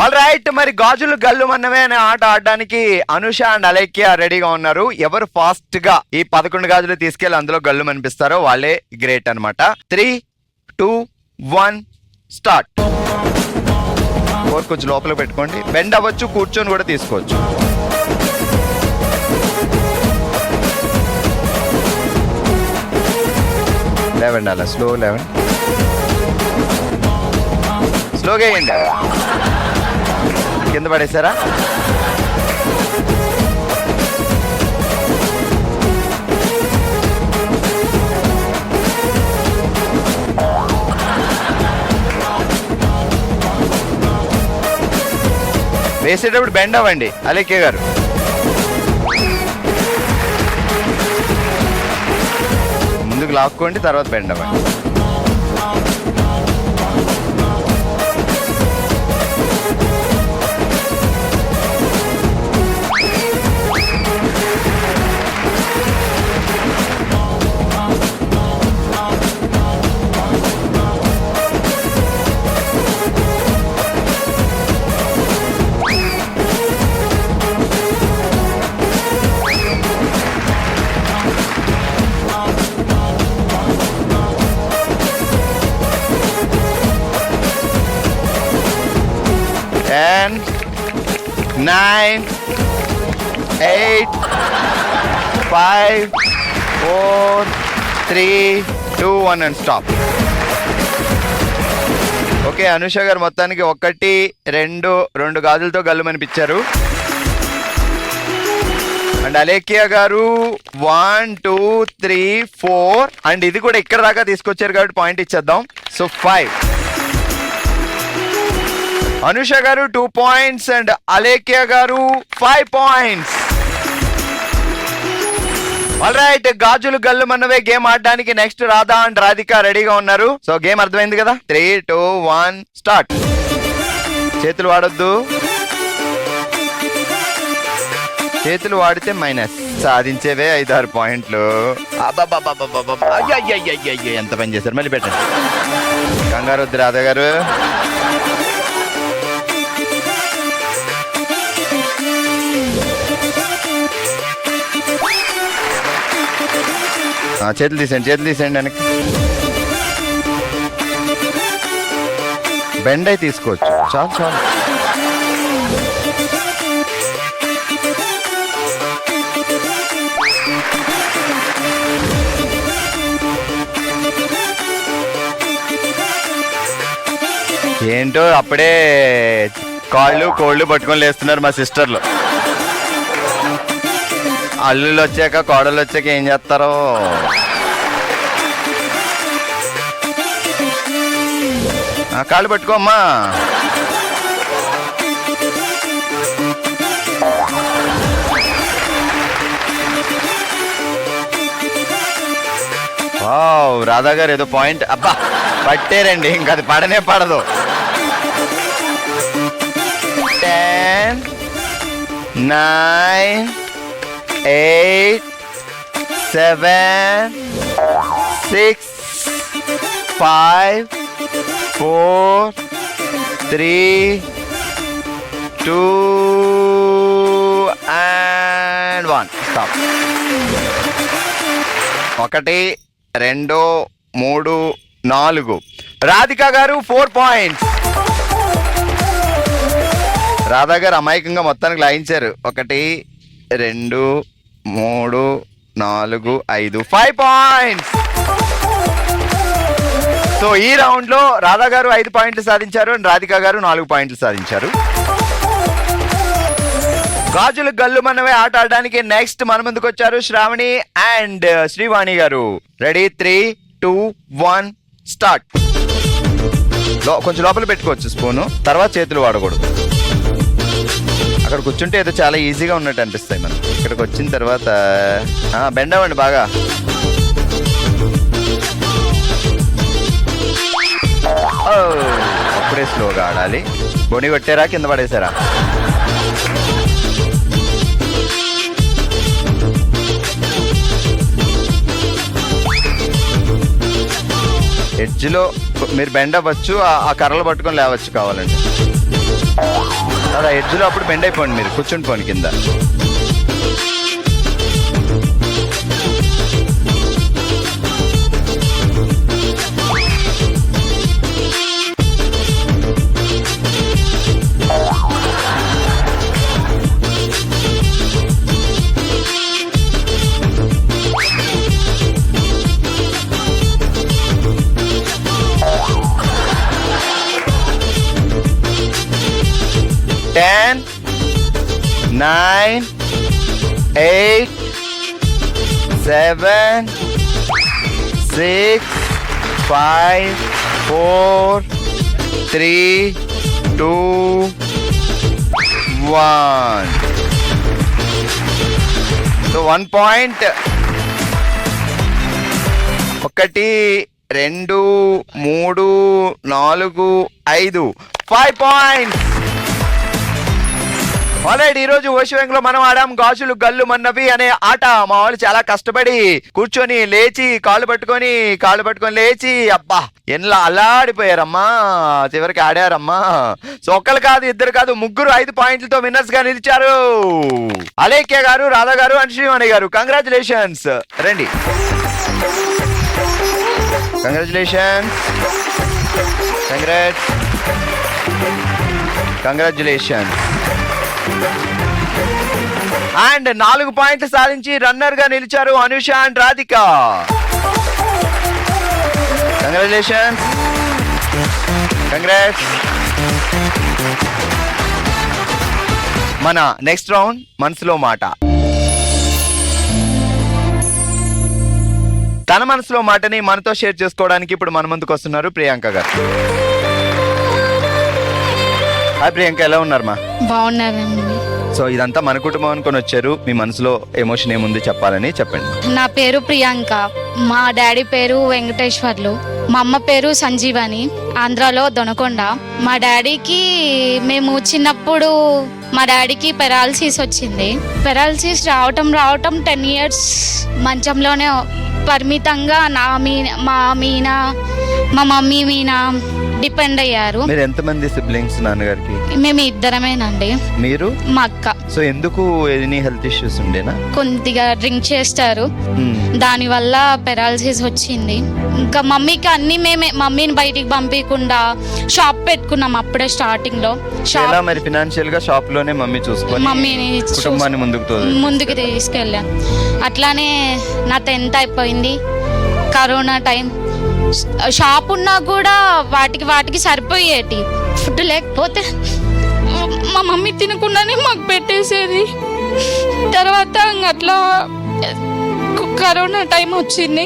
All right, మరి గాజులు గల్లు మన్నవే అనే ఆట ఆడడానికి అనుష అండ్ అలేఖ్య రెడీగా ఉన్నారు. ఎవరు ఫాస్ట్ గా ఈ 11 గాజులు తీసుకెళ్లి అందులో గల్లు మనిపిస్తారో వాళ్ళే గ్రేట్ అన్నమాట. 3, 2, 1 స్టార్ట్. కొంచెం లోపల పెట్టుకోండి. బెండ్ అవ్వచ్చు, కూర్చొని కూడా తీసుకోవచ్చు. లేవండి, అలా స్లో లేవండి, స్లోగా వేయండి. కింద పడేసారా? వేసేటప్పుడు బెండ్ అవ్వండి అలేఖ్య గారు. ముందుకు లాక్కోండి, తర్వాత బెండ్ అవ్వండి. Ten, 9, 8, 5, 4, 3, 2, 1 and stop. Okay, Anusha గారు మొత్తానికి 1, 2 గాజులతో గల్లు మనిపించారు. అండ్ అలేఖ్య గారు 1, 2, 3, 4 అండ్ ఇది కూడా ఇక్కడ దాకా తీసుకొచ్చారు కాబట్టి పాయింట్ ఇచ్చేద్దాం. సో 5. అనుష గారు 2 పాయింట్స్ అండ్ అలేఖ్య గారు 5 పాయింట్స్. ఆల్ రైట్, గాజులు గల్లు మన్నవే గేమ్ ఆడడానికి నెక్స్ట్ రాధా అండ్ రాధిక రెడీగా ఉన్నారు. సో గేమ్ అర్థమైంది కదా? 3, 2, 1 స్టార్ట్. చేతులు వాడొద్దు, చేతులు వాడితే మైనస్. సాధించేవే 5-6 పాయింట్లు. ఎంత పని చేశారు, మళ్ళీ పెట్టండి. కంగారు వద్దు రాధా గారు. చేతులు తీసేయండి వెనక్కి. బెండ్ అయి తీసుకోవచ్చు. చాలు. ఏంటో అప్పుడే కోళ్ళు పట్టుకొని లేస్తున్నారు మా సిస్టర్లు. అల్లుళ్ళు వచ్చాక కోడలు వచ్చాక ఏం చేస్తారో. కాళ్ళు పట్టుకోమ్మా. రాధా గారు ఏదో పాయింట్ అబ్బా పట్టారండి, ఇంకా అది పడనే పడదు. 10, 9, 8, 7, 6, 5, 4, 3, 2 and 1 stop. 1, 2, 3, 4. రాధిక గారు 4 పాయింట్స్. రాధా గారు అమాయకంగా మొత్తానికి లాయించారు. 1, 2, 3, 4, 5, 5 పాయింట్స్. సో ఈ రౌండ్ లో రాధా గారు 5 పాయింట్లు సాధించారు అండ్ రాధిక గారు 4 పాయింట్లు సాధించారు. గాజులు గల్లు మనవే ఆట ఆడడానికి నెక్స్ట్ మన ముందుకు వచ్చారు శ్రావణి అండ్ శ్రీవాణి గారు. రెడీ? 3, 2, 1 స్టార్ట్. కొంచెం లోపల పెట్టుకోవచ్చు స్పూను, తర్వాత చేతులు వాడకూడదు. అక్కడ కూర్చుంటే ఏదో చాలా ఈజీగా ఉన్నట్టు అనిపిస్తాయి మనం. ఇక్కడికి వచ్చిన తర్వాత బెండ్ అవ్వండి బాగా. అప్పుడే స్లోగా ఆడాలి. బొని కొట్టారా, కింద పడేసారా? ఎడ్జ్లో మీరు బెండ్ అవ్వచ్చు, ఆ కర్రలు పట్టుకొని లేవచ్చు కావాలంటే. అది ఎడ్జ్లో అప్పుడు బెండ్ అయిపోండి, మీరు కూర్చుని పోండి కింద. Ten, 9, 8, 7, 6, 5, 4, 3, 2, 1. So 1 point. 1, 2, 3, 4, 5. 5 points. Already ఈ రోజు ఓషివెంగ్ లో మనం ఆడాం గాజులు గల్లు మన్నవి అనే ఆట. మా వాళ్ళు చాలా కష్టపడి కూర్చొని లేచి కాళ్ళు పట్టుకొని లేచి అబ్బా ఎన్లా అల్లాడిపోయారమ్మా, చివరికి ఆడారమ్మా. సో ఒక్కరు కాదు, ఇద్దరు కాదు, ముగ్గురు 5 పాయింట్లతో విన్నర్స్ గా నిలిచారు. అలేఖ్య గారు, రాధా గారు అండ్ శ్రీవాణి గారు. కంగ్రాచులేషన్స్. రండి, కంగ్రాచులేషన్స్, కంగ్రాచులేషన్స్. అండ్ 4 పాయింట్లు సాధించి రన్నర్ గా నిలిచారు Anusha and Radhika. Congratulations, congrats. మన నెక్స్ట్ రౌండ్ మనసులో మాట. తన మనసులో మాటని మనతో షేర్ చేసుకోవడానికి ఇప్పుడు మన ముందుకు వస్తున్నారు ప్రియాంక గారు. హాయ్ ప్రియాంక, ఎలా ఉన్నారు మా? బాగున్నారండి. సో ఇదంతా మన కుటుంబం అనుకొని వచ్చారు, మీ మనసులో ఎమోషన్ ఏముంది చెప్పాలని చెప్పండి. నా పేరు ప్రియాంక, మా డాడీ పేరు వెంకటేశ్వర్లు, మా అమ్మ పేరు సంజీవని, ఆంధ్రాలో దొనకొండ. మా డాడీకి మేము చిన్నప్పుడు మా డాడీకి పెరాలసిస్ వచ్చింది. పెరాలసిస్ రావటం 10 years మంచంలోనే పరిమితంగా మా మమ్మీ మీద డిపెండ్ అయ్యారు. మీరు ఎంతమంది సిబ్లింగ్స్ నాన్నగారికి? మేము ఇద్దరమేనండి. మీరు? మా అక్క. సో ఎందుకు ఎనీ హెల్త్ ఇష్యూస్ ఉండేనా? కొద్దిగా డ్రింక్ చేస్తారు, దాని వల్ల పెరాలసిస్ వచ్చింది. ఇంకా మమ్మీకి అన్ని మేమే, మమ్మీని బయటికి పంపించకుండా షాప్ పెట్టుకున్నాం అప్పుడే స్టార్టింగ్ లో. షాప్ మరి ఫినాన్షియల్ గా షాప్ లోనే మమ్మీ చూసుకొని మమ్మీని కుటుంబాన్ని ముందుకు తీసుకెళ్ళా. అట్లానే నా 10th అయిపోయింది. కరోనా టైం, షాప్ ఉన్నా కూడా వాటికి సరిపోయేటి ఫుడ్, లేకపోతే మా మమ్మీ తినకుండానే మాకు పెట్టేసేది. తర్వాత అట్లా కరోనా టైం వచ్చింది.